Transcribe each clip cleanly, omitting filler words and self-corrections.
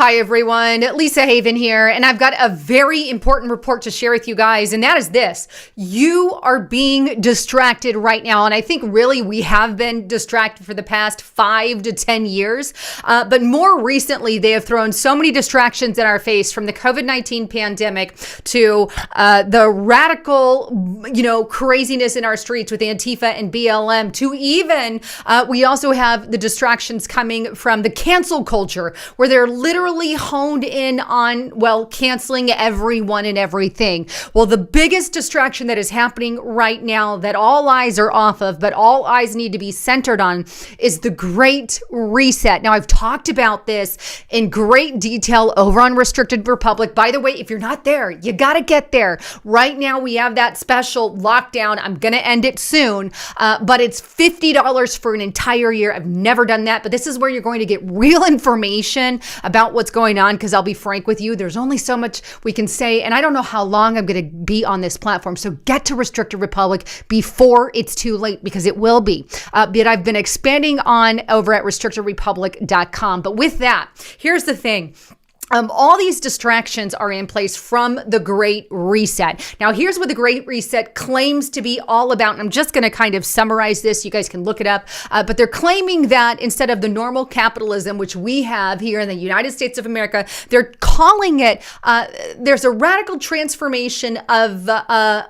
Hi everyone, Lisa Haven here, and I've got a very important report to share with you guys, and that is this. You are being distracted right now, and I think really we have been distracted for the past 5 to 10 years, but more recently they have thrown so many distractions in our face, from the COVID-19 pandemic to the radical, craziness in our streets with Antifa and BLM, to even we also have the distractions coming from the cancel culture, where they're literally honed in on, canceling everyone and everything. Well, the biggest distraction that is happening right now that all eyes are off of, but all eyes need to be centered on, is the Great Reset. Now, I've talked about this in great detail over on Restricted Republic. By the way, if you're not there, you got to get there. Right now, we have that special lockdown. I'm going to end it soon, but it's $50 for an entire year. I've never done that, but this is where you're going to get real information about what's going on, because I'll be frank with you, there's only so much we can say, and I don't know how long I'm going to be on this platform, so get to Restricted Republic before it's too late, because it will be. But I've been expanding on over at restrictedrepublic.com. But with that, here's the thing. All these distractions are in place from the Great Reset. Now, here's what the Great Reset claims to be all about. And I'm just going to kind of summarize this. You guys can look it up. But they're claiming that instead of the normal capitalism, which we have here in the United States of America, they're calling it, there's a radical transformation of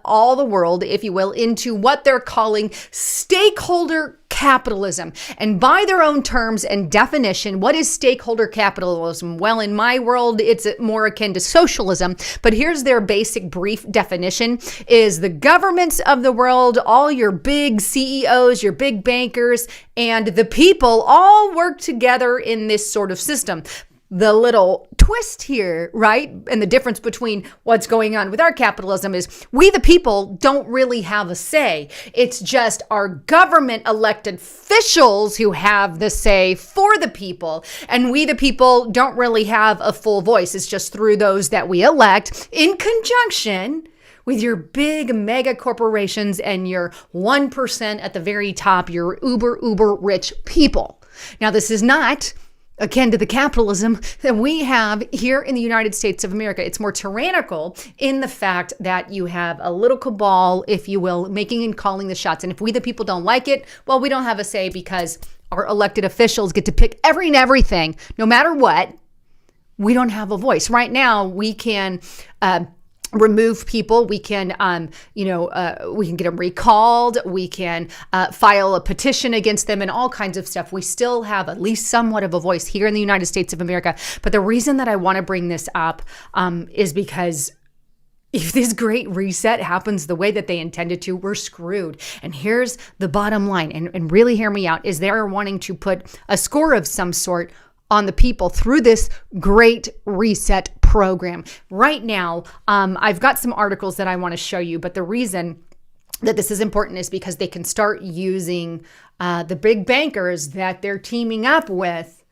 all the world, if you will, into what they're calling stakeholder capitalism. And by their own terms and definition, what is stakeholder capitalism? Well, in my world, it's more akin to socialism. But here's their basic brief definition: is the governments of the world, all your big CEOs, your big bankers, and the people all work together in this sort of system. The little twist here, right? And the difference between what's going on with our capitalism is we, the people, don't really have a say. It's just our government elected officials who have the say for the people. And we, the people, don't really have a full voice. It's just through those that we elect in conjunction with your big mega corporations and your 1% at the very top, your uber rich people. Now, this is not akin to the capitalism that we have here in the United States of America. It's more tyrannical in the fact that you have a little cabal, if you will, making and calling the shots. And if we, the people, don't like it, well, we don't have a say, because our elected officials get to pick every and everything, no matter what. We don't have a voice. Right now, we can remove people. We can, we can get them recalled. We can file a petition against them and all kinds of stuff. We still have at least somewhat of a voice here in the United States of America. But the reason that I want to bring this up is because if this Great Reset happens the way that they intended to, we're screwed. And here's the bottom line, and really hear me out, is they're wanting to put a score of some sort on the people through this Great Reset program. Right now, I've got some articles that I want to show you, but the reason that this is important is because they can start using the big bankers that they're teaming up with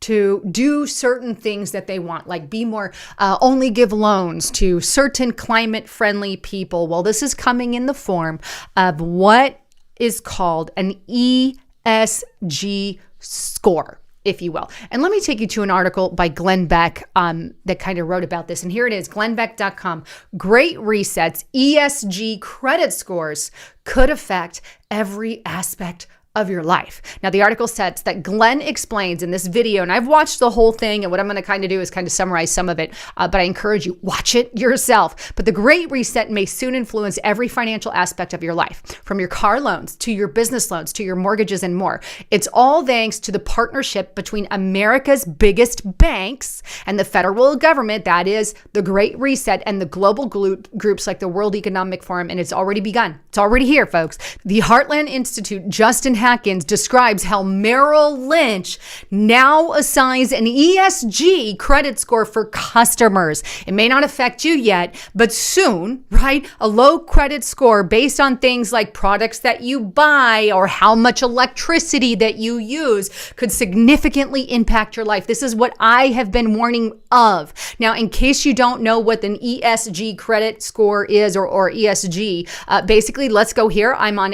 to do certain things that they want, like be more, only give loans to certain climate-friendly people. Well, this is coming in the form of what is called an ESG score, if you will. And let me take you to an article by Glenn Beck that kind of wrote about this. And here it is, glennbeck.com. Great Reset's ESG credit scores could affect every aspect of your life. Now, the article says that Glenn explains in this video, and I've watched the whole thing, and what I'm going to kind of do is kind of summarize some of it, but I encourage you, watch it yourself. But the Great Reset may soon influence every financial aspect of your life, from your car loans to your business loans to your mortgages and more. It's all thanks to the partnership between America's biggest banks and the federal government, that is the Great Reset, and the global groups like the World Economic Forum, and it's already begun. It's already here, folks. The Heartland Institute, Justin Hackins, describes how Merrill Lynch now assigns an ESG credit score for customers. It may not affect you yet, but soon, right? A low credit score based on things like products that you buy or how much electricity that you use could significantly impact your life. This is what I have been warning of. Now, in case you don't know what an ESG credit score is or ESG, basically, let's go here. I'm on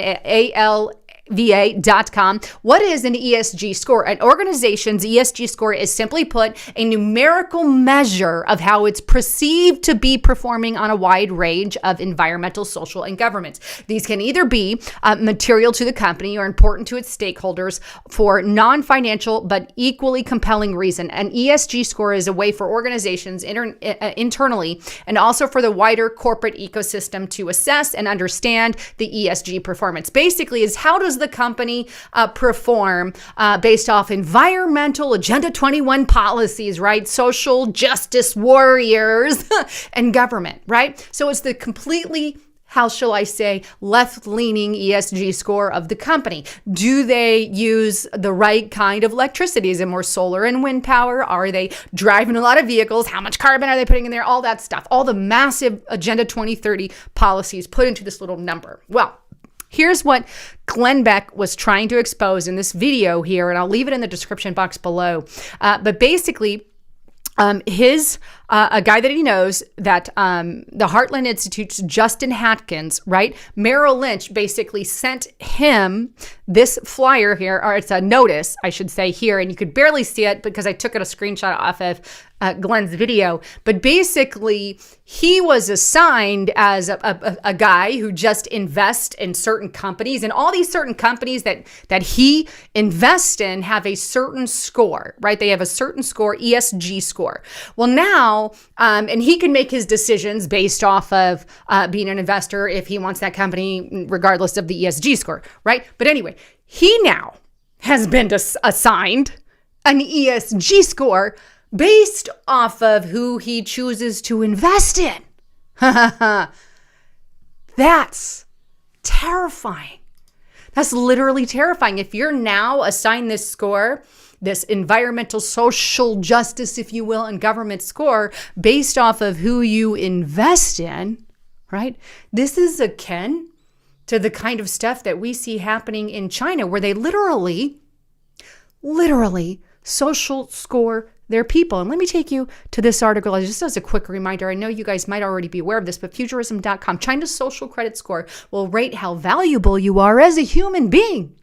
va.com. What is an ESG score? An organization's ESG score is simply put a numerical measure of how it's perceived to be performing on a wide range of environmental, social, and governance. These can either be material to the company or important to its stakeholders for non-financial but equally compelling reason. An ESG score is a way for organizations internally and also for the wider corporate ecosystem to assess and understand the ESG performance. Basically, is how does the company perform based off environmental Agenda 21 policies, right? Social justice warriors and government, right? So it's the completely, how shall I say, left-leaning ESG score of the company. Do they use the right kind of electricity? Is it more solar and wind power? Are they driving a lot of vehicles? How much carbon are they putting in there? All that stuff. All the massive Agenda 2030 policies put into this little number. Well, here's what Glenn Beck was trying to expose in this video here, and I'll leave it in the description box below. But basically, a guy that he knows, that the Heartland Institute's Justin Hatkins, right? Merrill Lynch basically sent him this flyer here, or it's a notice, I should say, here, and you could barely see it because I took it a screenshot off of Glenn's video. But basically, he was assigned as a guy who just invests in certain companies, and all these certain companies that he invests in have a certain score, right? They have a certain score, ESG score. Well, now, and he can make his decisions based off of being an investor if he wants that company, regardless of the ESG score, right? But anyway, he now has been assigned an ESG score based off of who he chooses to invest in. That's terrifying. That's literally terrifying. If you're now assigned this score, this environmental, social justice, if you will, and government score based off of who you invest in, right? This is akin to the kind of stuff that we see happening in China, where they literally social score their people. And let me take you to this article just as a quick reminder. I know you guys might already be aware of this, but futurism.com, China's social credit score will rate how valuable you are as a human being.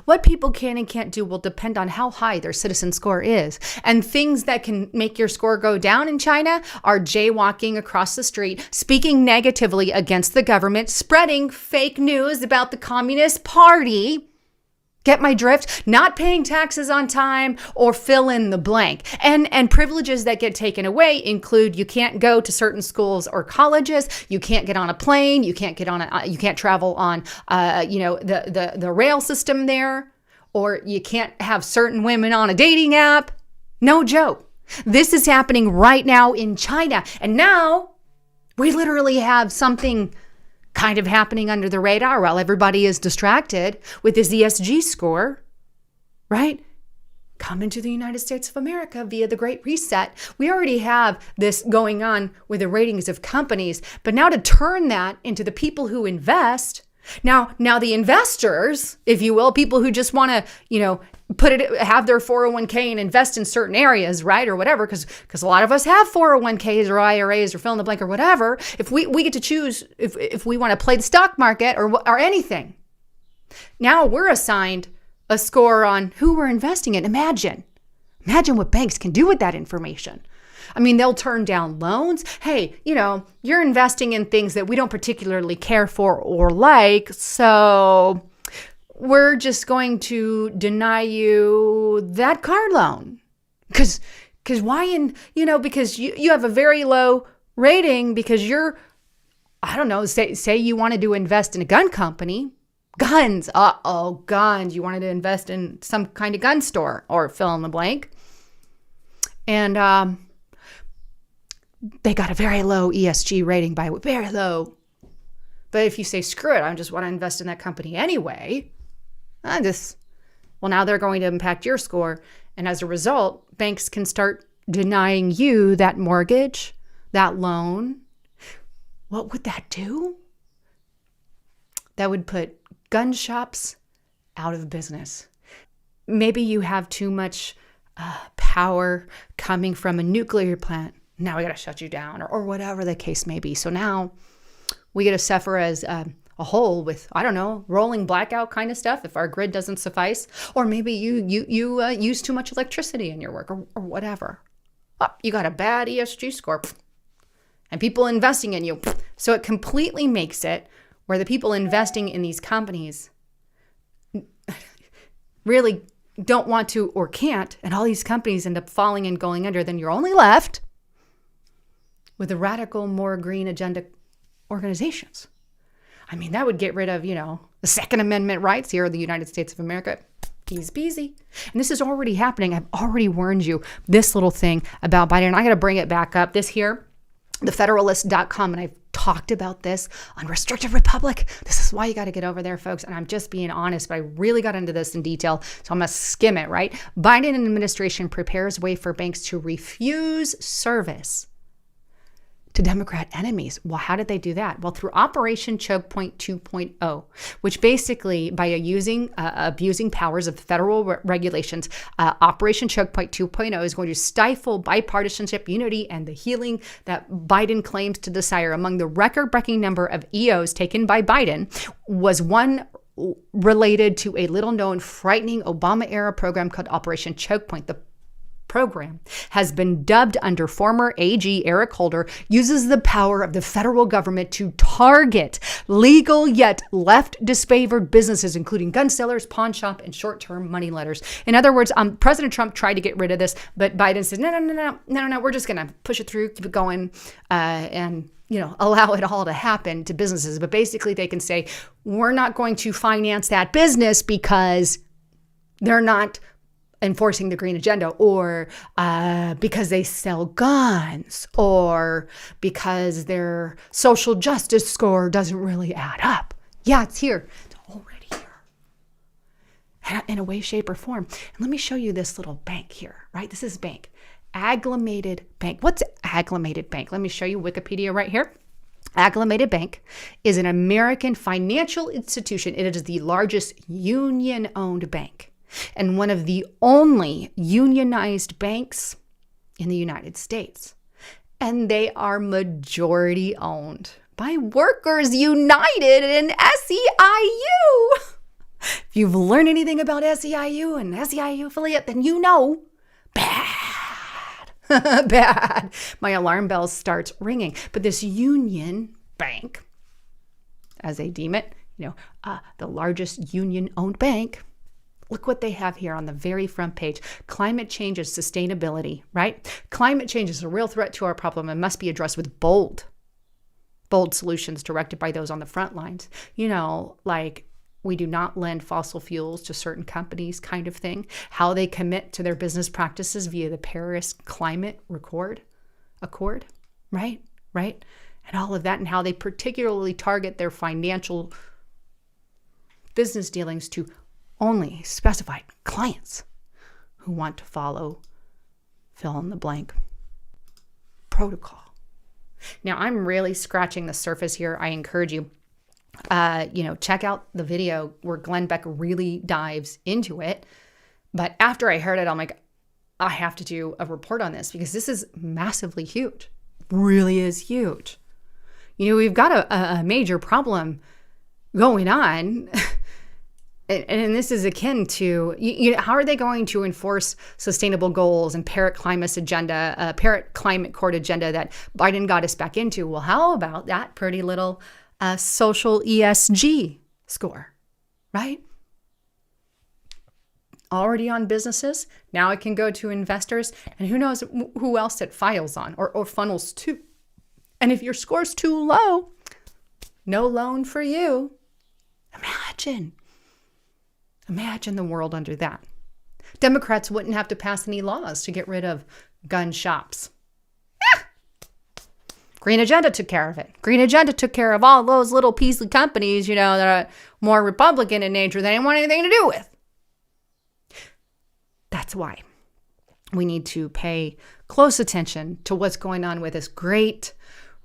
What people can and can't do will depend on how high their citizen score is. And things that can make your score go down in China are jaywalking across the street, speaking negatively against the government, spreading fake news about the Communist Party. Get my drift? Not paying taxes on time, or fill in the blank. And privileges that get taken away include you can't go to certain schools or colleges, you can't get on a plane, you can't travel on the rail system there, or you can't have certain women on a dating app. No joke. This is happening right now in China. And now we literally have something kind of happening under the radar while everybody is distracted with this ESG score, right? Coming to the United States of America via the Great Reset. We already have this going on with the ratings of companies, but now to turn that into the people who invest, now the investors, if you will, people who just want to, have their 401k and invest in certain areas, right? Or whatever, because a lot of us have 401ks or IRAs or fill in the blank or whatever. If we get to choose if we want to play the stock market or anything. Now we're assigned a score on who we're investing in. Imagine what banks can do with that information. I mean, they'll turn down loans. Hey, you're investing in things that we don't particularly care for or like, so we're just going to deny you that car loan. Because why? Because you have a very low rating because you're, I don't know, say you wanted to invest in a gun company. Guns. Guns. You wanted to invest in some kind of gun store or fill in the blank. And they got a very low ESG rating very low. But if you say, screw it, I just want to invest in that company anyway, now they're going to impact your score. And as a result, banks can start denying you that mortgage, that loan. What would that do? That would put gun shops out of business. Maybe you have too much power coming from a nuclear plant. Now we got to shut you down or whatever the case may be. So now we get to suffer as a hole with, I don't know, rolling blackout kind of stuff if our grid doesn't suffice, or maybe you use too much electricity in your work or whatever. Oh, you got a bad ESG score and people investing in you. So it completely makes it where the people investing in these companies really don't want to or can't, and all these companies end up falling and going under. Then you're only left with the radical, more green agenda organizations. I mean, that would get rid of, the Second Amendment rights here in the United States of America. Easy peasy. And this is already happening. I've already warned you this little thing about Biden. I got to bring it back up. This here, thefederalist.com, and I've talked about this on Restricted Republic. This is why you got to get over there, folks. And I'm just being honest, but I really got into this in detail, so I'm going to skim it, right? Biden administration prepares way for banks to refuse service to Democrat enemies. Well, how did they do that? Well, through Operation Choke Point 2.0, which basically by abusing powers of federal regulations, Operation Choke Point 2.0 is going to stifle bipartisanship, unity, and the healing that Biden claims to desire. Among the record-breaking number of EOs taken by Biden was one related to a little-known, frightening Obama-era program called Operation Choke Point. The program has been dubbed under former AG Eric Holder, uses the power of the federal government to target legal yet left disfavored businesses, including gun sellers, pawn shop, and short-term money lenders. In other words, President Trump tried to get rid of this, but Biden said, no, we're just going to push it through, keep it going, and allow it all to happen to businesses. But basically they can say, we're not going to finance that business because they're not enforcing the green agenda, or because they sell guns, or because their social justice score doesn't really add up. Yeah, it's here. It's already here in a way, shape, or form. And let me show you this little bank here, right? This is bank. Agglomerated Bank. What's Agglomerated Bank? Let me show you Wikipedia right here. Agglomerated Bank is an American financial institution. It is the largest union-owned bank and one of the only unionized banks in the United States. And they are majority owned by Workers United and SEIU. If you've learned anything about SEIU and SEIU affiliate, then you know, bad, bad. My alarm bell starts ringing. But this union bank, as they deem it, the largest union-owned bank, look what they have here on the very front page. Climate change and sustainability, right? Climate change is a real threat to our problem and must be addressed with bold solutions directed by those on the front lines. Like we do not lend fossil fuels to certain companies kind of thing. How they commit to their business practices via the Paris Climate Accord, right? And all of that, and how they particularly target their financial business dealings to only specified clients who want to follow fill in the blank protocol. Now, I'm really scratching the surface here. I encourage you, check out the video where Glenn Beck really dives into it. But after I heard it, I'm like, I have to do a report on this because this is massively huge. Really is huge. We've got a major problem going on. And this is akin to, how are they going to enforce sustainable goals and Paris Climate Accord agenda that Biden got us back into? Well, how about that pretty little social ESG score, right? Already on businesses, now it can go to investors, and who knows who else it files on or funnels to. And if your score's too low, no loan for you. Imagine the world under that. Democrats wouldn't have to pass any laws to get rid of gun shops. Green Agenda took care of it. Green Agenda took care of all those little piecey companies, that are more Republican in nature they didn't want anything to do with. That's why we need to pay close attention to what's going on with this great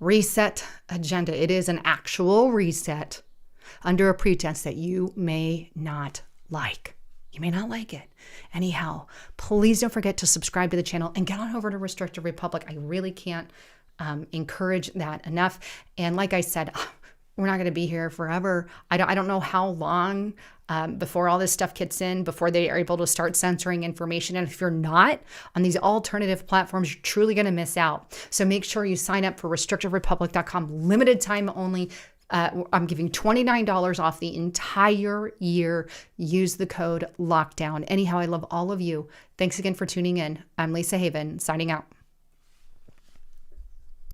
reset agenda. It is an actual reset under a pretense that you may not like. You may not like it. Anyhow, please don't forget to subscribe to the channel and get on over to Restricted Republic. I really can't encourage that enough. And like I said, we're not going to be here forever. I don't know how long before all this stuff kicks in, before they are able to start censoring information. And if you're not on these alternative platforms, you're truly going to miss out. So make sure you sign up for restrictiverepublic.com, limited time only. I'm giving $29 off the entire year. Use the code LOCKDOWN. Anyhow, I love all of you. Thanks again for tuning in. I'm Lisa Haven, signing out.